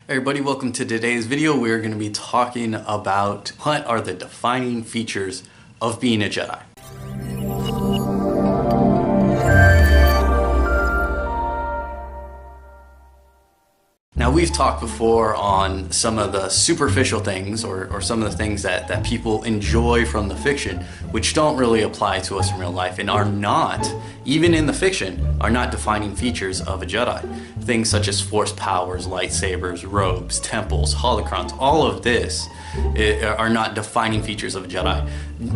Hey everybody, welcome to today's video. We're going to be talking about what are the defining features of being a Jedi. Now, we've talked before on some of the superficial things or some of the things that people enjoy from the fiction, which don't really apply to us in real life and are not, even in the fiction, are not defining features of a Jedi. Things such as force powers, lightsabers, robes, temples, holocrons, all of this are not defining features of a Jedi.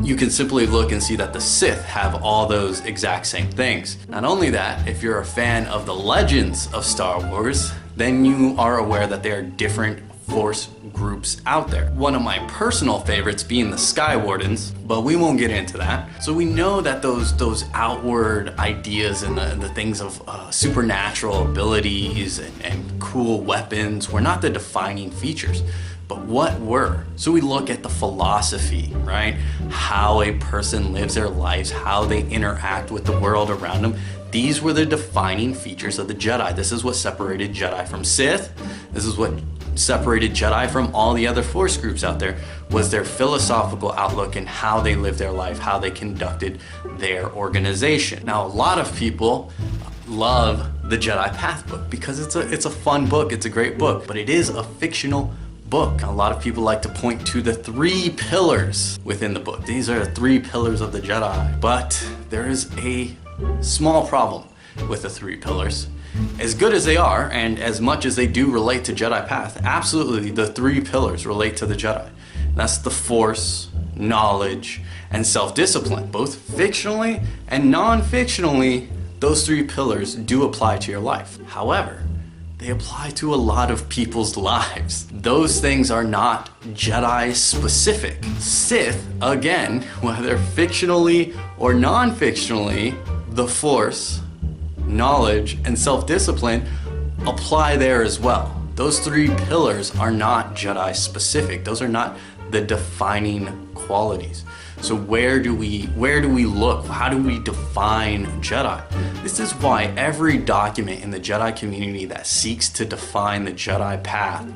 You can simply look and see that the Sith have all those exact same things. Not only that, if you're a fan of the legends of Star Wars, then you are aware that there are different Force groups out there. One of my personal favorites being the Sky Wardens, but we won't get into that. So we know that those outward ideas and the things of supernatural abilities and cool weapons were not the defining features. But what were? So we look at the philosophy, right? How a person lives their lives, how they interact with the world around them. These were the defining features of the Jedi. This is what separated Jedi from Sith. This is what separated Jedi from all the other Force groups out there, was their philosophical outlook and how they lived their life, how they conducted their organization. Now, a lot of people love the Jedi Path book because it's a fun book, it's a great book, but it is a fictional book. A lot of people like to point to the 3 pillars within the book. These are the 3 pillars of the Jedi, but there is a small problem with the 3 pillars. As good as they are, and as much as they do relate to Jedi Path, absolutely the 3 pillars relate to the Jedi. That's the Force, knowledge, and self-discipline. Both fictionally and non-fictionally, those 3 pillars do apply to your life. However, they apply to a lot of people's lives. Those things are not Jedi specific. Sith, again, whether fictionally or non-fictionally, the Force, knowledge, and self-discipline apply there as well. Those 3 pillars are not Jedi specific. Those are not the defining qualities. So where do we look? How do we define Jedi? This is why every document in the Jedi community that seeks to define the Jedi path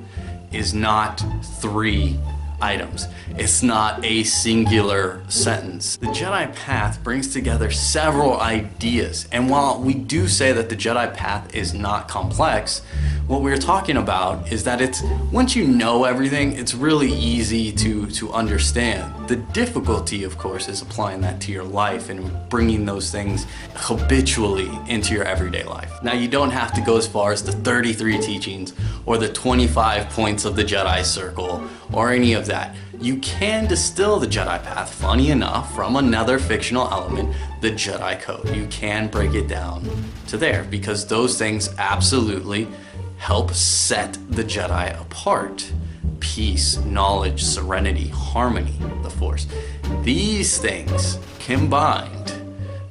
is not 3 items. It's not a singular sentence. The Jedi path brings together several ideas, and while we do say that the Jedi path is not complex, what we're talking about is that it's, once you know everything, it's really easy to understand. The difficulty, of course, is applying that to your life and bringing those things habitually into your everyday life. Now, you don't have to go as far as the 33 teachings or the 25 points of the Jedi Circle or any of that. You can distill the Jedi path, funny enough, from another fictional element, the Jedi Code. You can break it down to there because those things absolutely help set the Jedi apart. Peace, knowledge, serenity, harmony, the Force. These things combined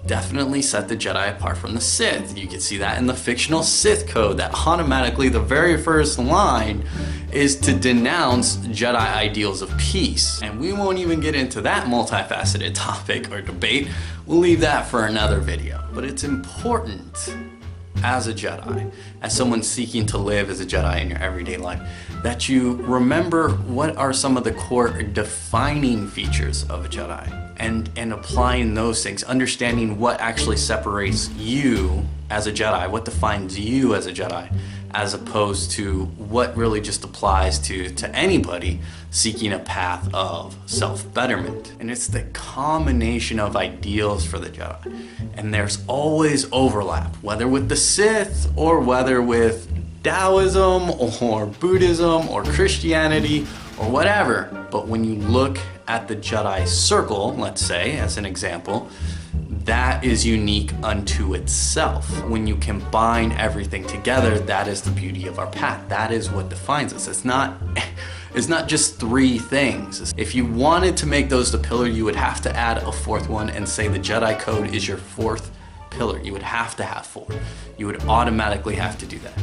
definitely set the Jedi apart from the Sith. You can see that in the fictional Sith code, that automatically the very first line is to denounce Jedi ideals of peace. And we won't even get into that multifaceted topic or debate. We'll leave that for another video. But it's important as a Jedi, as someone seeking to live as a Jedi in your everyday life, that you remember what are some of the core defining features of a Jedi and applying those things, understanding what actually separates you as a Jedi, what defines you as a Jedi, as opposed to what really just applies to anybody seeking a path of self-betterment. And it's the combination of ideals for the Jedi. And there's always overlap, whether with the Sith or whether with Taoism or Buddhism or Christianity or whatever. But when you look at the Jedi Circle, let's say, as an example, that is unique unto itself. When you combine everything together, that is the beauty of our path. That is what defines us. It's not just 3 things. If you wanted to make those the pillar, you would have to add a 4th one and say the Jedi Code is your 4th pillar. You would have to have 4. You would automatically have to do that.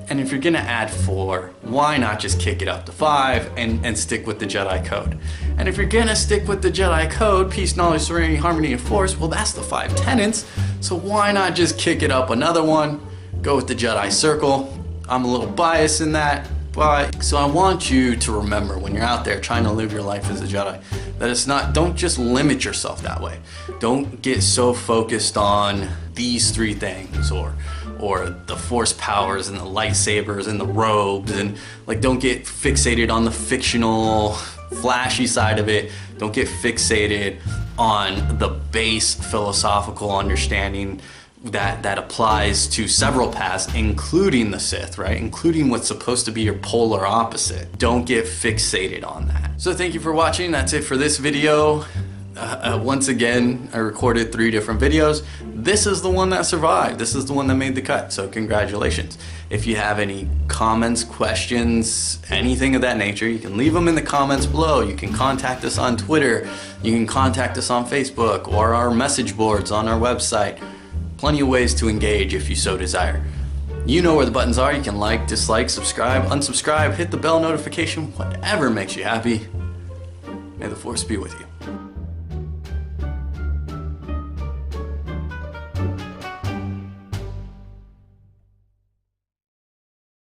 And if you're gonna add 4, why not just kick it up to 5 and stick with the Jedi Code? And if you're gonna stick with the Jedi Code, peace, knowledge, serenity, harmony, and force, well, that's the 5 tenets. So why not just kick it up another one, go with the Jedi Circle? I'm a little biased in that, But, so I want you to remember when you're out there trying to live your life as a Jedi, that it's not, don't just limit yourself that way. Don't get so focused on these three things, or the force powers and the lightsabers and the robes, and like, don't get fixated on the fictional, flashy side of it. Don't get fixated on the base philosophical understanding that applies to several paths, including the Sith, right? Including what's supposed to be your polar opposite. Don't get fixated on that. So thank you for watching. That's it for this video. Once again, I recorded 3 different videos. This is the one that survived. This is the one that made the cut, so congratulations. If you have any comments, questions, anything of that nature, you can leave them in the comments below. You can contact us on Twitter. You can contact us on Facebook or our message boards on our website. Plenty of ways to engage if you so desire. You know where the buttons are. You can like, dislike, subscribe, unsubscribe, hit the bell notification, whatever makes you happy. May the Force be with you.